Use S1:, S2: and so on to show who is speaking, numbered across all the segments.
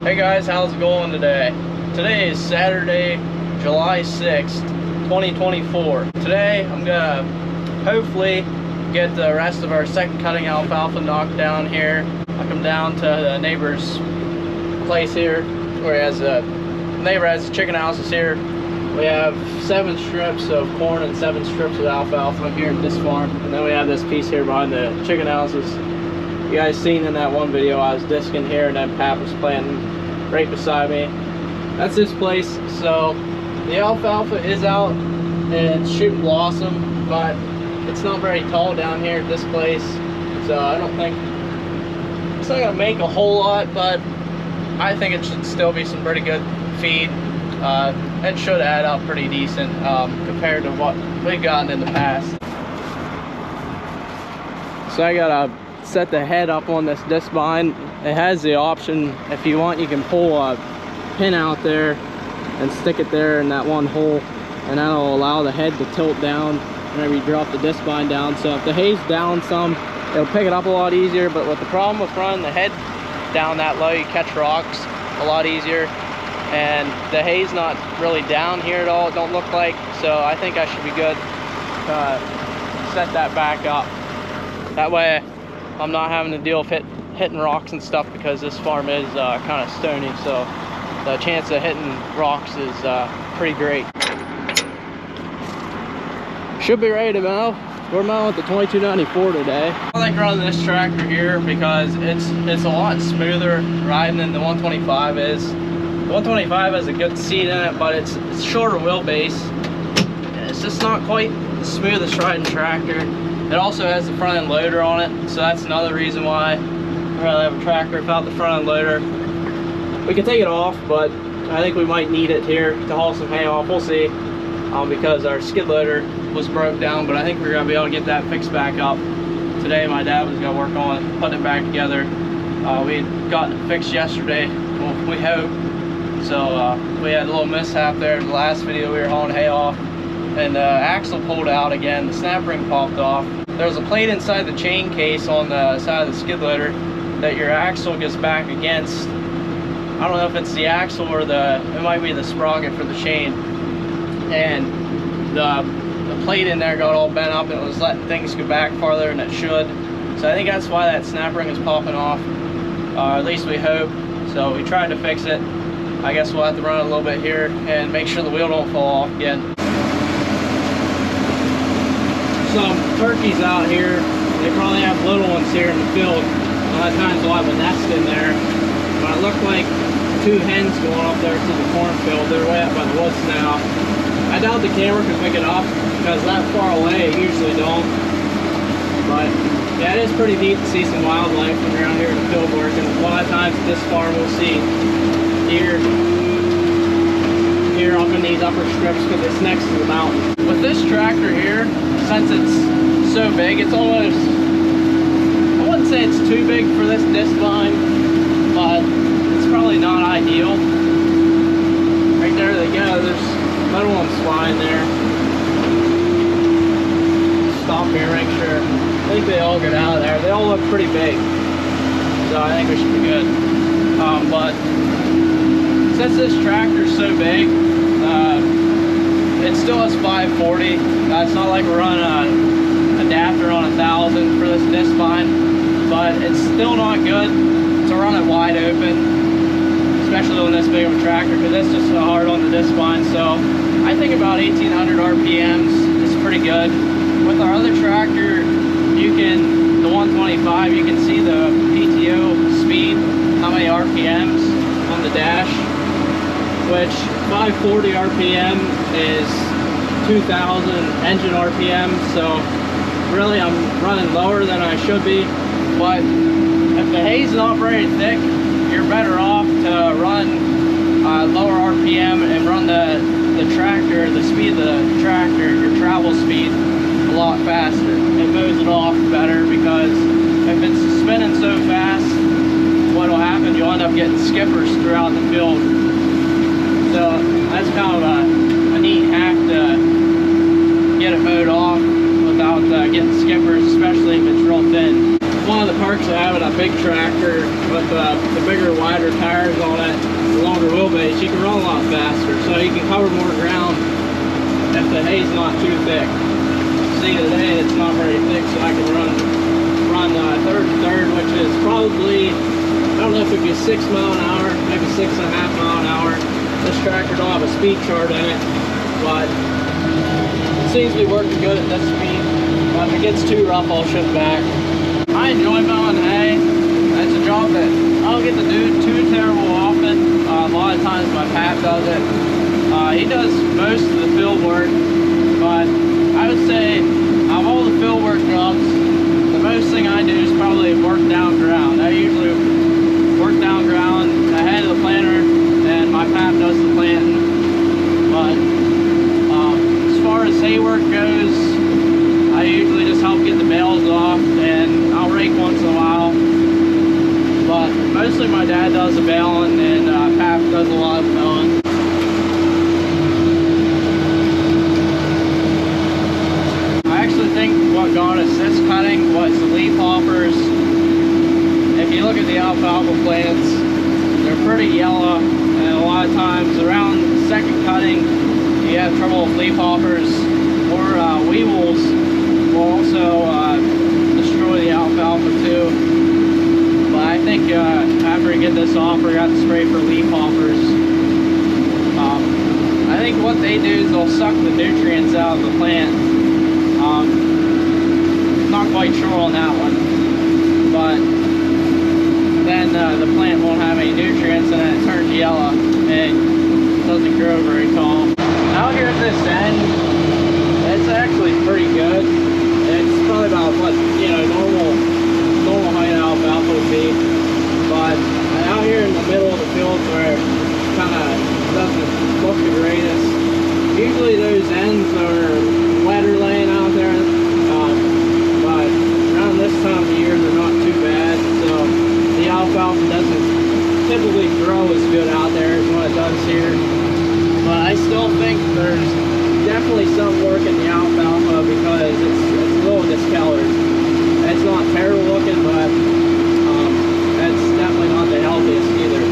S1: Hey guys, how's it going today? Today is Saturday, July 6th, 2024. Today I'm gonna hopefully get the rest of our second cutting alfalfa knocked down here. I come down to the neighbor's place here, where he has the neighbor has chicken houses here. We have 7 strips of corn and 7 strips of alfalfa here at this farm, and then we have this piece here behind the chicken houses. You guys seen in that one video I was disking here, and then Pap was planting right beside me. That's this place. So the alfalfa is out and it's shooting blossom, but it's not very tall down here at this place, so I don't think it's not gonna make a whole lot, but I think it should still be some pretty good feed. It should add up pretty decent compared to what we've gotten in the past. So I gotta set the head up on this disc vine. It has the option, if you want, you can pull a pin out there and stick it there in that one hole, and that'll allow the head to tilt down whenever you drop the disc vine down. So if the hay's down some, it'll pick it up a lot easier. But with the problem with running the head down that low, you catch rocks a lot easier, and the hay's not really down here at all, it don't look like. So I think I should be good to set that back up. That way I'm not having to deal with hitting rocks and stuff, because this farm is kind of stony, so the chance of hitting rocks is pretty great. Should be ready to mow. We're mowing with the 2294 today. I like running this tractor here because it's a lot smoother riding than the 125 is. The 125 has a good seat in it, but it's shorter wheelbase. It's just not quite the smoothest riding tractor. It also has the front end loader on it, so that's another reason why I'd rather have a tractor without the front end loader. We can take it off, but I think we might need it here to haul some hay off. We'll see, because our skid loader was broke down, but I think we're gonna be able to get that fixed back up. Today my dad was gonna work on it, putting it back together. We had gotten it fixed yesterday, well, we hope. So we had a little mishap there in the last video. We were hauling hay off, and the axle pulled out again. The snap ring popped off. There was a plate inside the chain case on the side of the skid loader that your axle gets back against. I don't know if it's the axle or it might be the sprocket for the chain. And the plate in there got all bent up, and it was letting things go back farther than it should. So I think that's why that snap ring is popping off, at least we hope. So we tried to fix it. I guess we'll have to run it a little bit here and make sure the wheel don't fall off again. Some turkeys out here. They probably have little ones here in the field. A lot of times they'll have a nest in there. But it looked like 2 hens going up there to the cornfield. They're way up by the woods now. I doubt the camera can pick it up because that far away it usually don't. But yeah, it is pretty neat to see some wildlife when you're out here in the field working. A lot of times at this farm we'll see deer up in these upper strips because it's next to the mountain. With this tractor here, since it's so big, it's almost, I wouldn't say it's too big for this disc vine, but it's probably not ideal. Right there they go, there's little ones flying there. Stop here, make sure. I think they all get out of there. They all look pretty big, so I think we should be good. But since this tractor's so big, it still has 540. It's not like we're running an adapter on 1000 for this disc vine, but it's still not good to run it wide open, especially on this big of a tractor, because it's just so hard on the disc vine. So I think about 1800 RPMs is pretty good. With our other tractor, the 125, you can see the PTO speed, how many RPMs on the dash, which 540 RPM is 2000 engine RPM, so really I'm running lower than I should be. But if the hay's not very thick, you're better off to run lower RPM and run the tractor, the speed of the tractor, your travel speed, a lot faster. It mows it off better, because if it's spinning so fast, what'll happen, you'll end up getting skippers throughout the field. So that's kind of a neat hack to get it mowed off without getting skippers, especially if it's real thin. one of the perks of having a big tractor with the bigger, wider tires on it, the longer wheelbase, you can run a lot faster, so you can cover more ground if the hay's not too thick. See, today it's not very thick, so I can run third to third, which is probably, I don't know if it'd be 6 mile an hour, maybe 6.5 mile an hour. This tractor don't have a speed chart in it, but it seems to be working good at this speed. But if it gets too rough, I'll shift back. I enjoy mowing hay. It's a job that I don't get to do too terrible often. A lot of times my pap does it. He does most of the field work, but I would say of all the field work jobs, the most thing I do is probably work down ground. I usually work down ground ahead of the planter, and my pap does the planting. But as far as hay work goes, I usually just help get the bales off, and I'll rake once in a while. But mostly my dad does the baling, and Pap does a lot of mowing. I actually think what got us this cutting was the leaf hoppers. If you look at the alfalfa plants, they're pretty yellow, and a lot of times around the second cutting, you have trouble with leaf hoppers or weevils. Will also destroy the alfalfa too. But I think after we get this off, we're going to spray for leaf hoppers. I think what they do is they'll suck the nutrients out of the plant. Not quite sure on that one, but then the plant won't have any nutrients, and then it turns yellow and doesn't grow very tall. Out here at this end, it's actually pretty good. It's probably about what, you know, normal height alfalfa would be. But out here in the middle of the field where it kind of doesn't look the greatest, usually those ends are wetter laying out there. But around this time of year, they're not too bad. So the alfalfa doesn't typically grow as good out there as what it does here. But I still think there's definitely some work in the alfalfa because it's a little discolored. It's not terrible looking, but it's definitely not the healthiest either.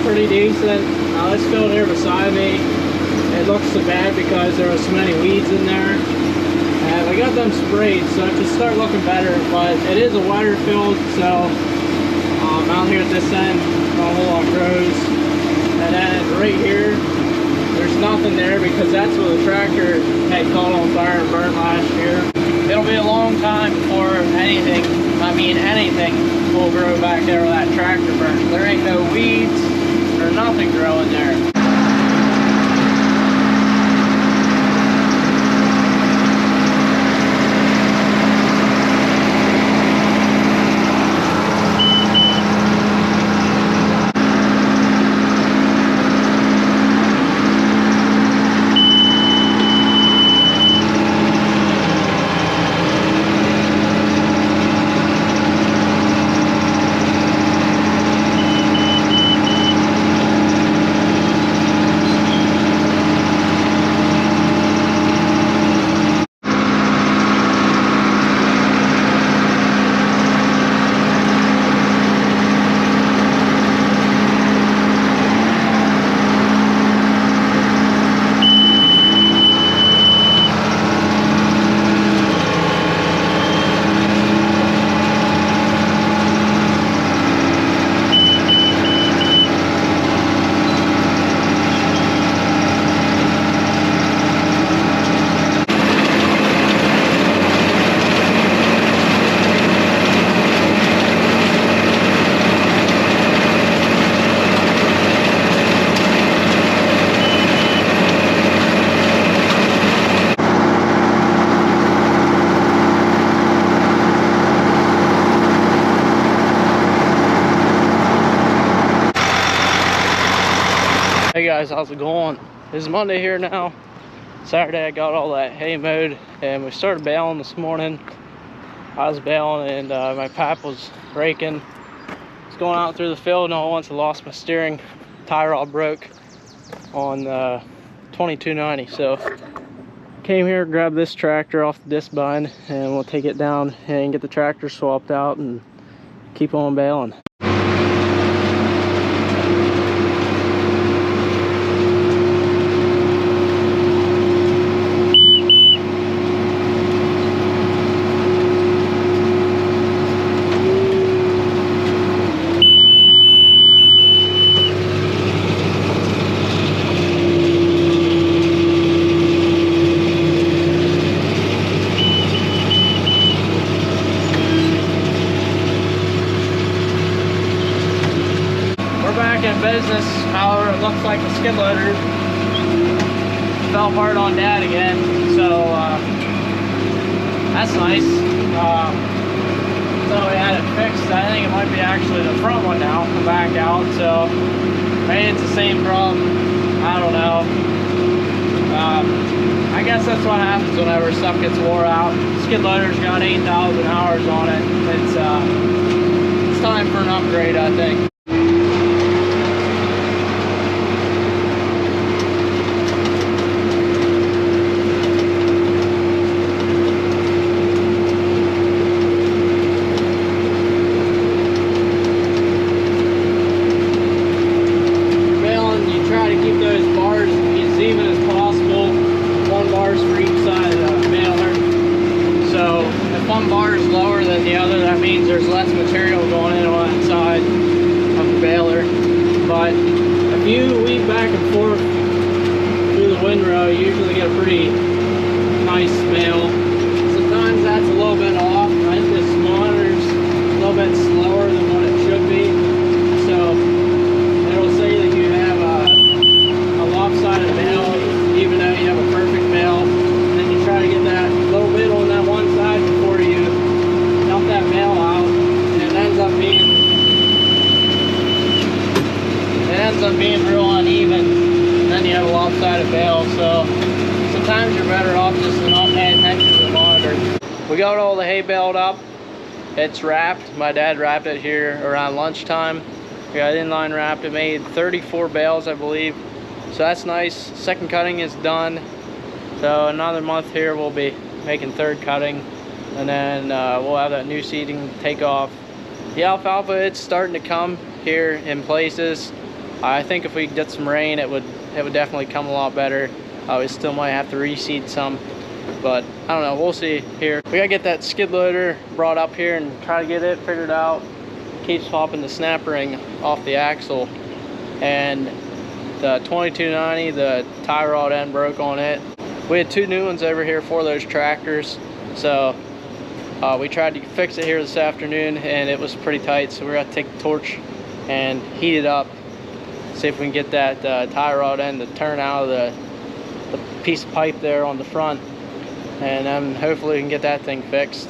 S1: Pretty decent. This field here beside me, it looks so bad because there were so many weeds in there. And I got them sprayed, so it should start looking better. But it is a wider field, so Out here at this end, not a whole lot grows. And then right here, there's nothing there because that's where the tractor had caught on fire and burned last year. It'll be a long time before anything will grow back there where that tractor burns. There ain't no weeds or nothing growing there. Hey guys, how's it going? It's Monday here now. Saturday I got all that hay mowed and we started baling this morning. I was baling and my pipe was breaking. It's going out through the field and all at once I lost my steering. Tie rod broke on 2290. So came here, grabbed this tractor off the disc bind and we'll take it down and get the tractor swapped out and keep on baling. In business, however, it looks like the skid loader fell apart on Dad again, so that's nice. So we had it fixed. I think it might be actually the front one now, come back out, so maybe it's the same problem. I don't know. I guess that's what happens whenever stuff gets wore out. Skid loader's got 8,000 hours on it. It's time for an upgrade, I think. One bar is lower than the other, that means there's less material going in on that side of the baler. But if you weave back and forth through the windrow, you usually get a pretty nice smell. Sometimes that's a little bit off. I think this monitor's a little bit slower than what it should be. So it'll say that you have a lopsided bale, even though you have a perfect bale. And then you try to get that little bit on that one side before you dump that bale out, and it ends up being real uneven. And then you have a lopsided bale, so sometimes you're better off just not paying attention to the monitor. We got all the hay baled up. It's wrapped. My dad wrapped it here around lunchtime. We got inline wrapped. It made 34 bales, I believe. So that's nice. Second cutting is done. So another month here we'll be making third cutting, and then we'll have that new seeding take off. The alfalfa, it's starting to come here in places. I think if we get some rain, it would definitely come a lot better. We still might have to reseed some, but I don't know, we'll see here. We gotta get that skid loader brought up here and try to get it figured out. keeps popping the snap ring off the axle, and the 2290, the tie rod end broke on it. We had 2 new ones over here for those tractors, so we tried to fix it here this afternoon, and it was pretty tight, so we're gonna take the torch and heat it up, see if we can get that tie rod end to turn out of the piece of pipe there on the front, and then hopefully we can get that thing fixed.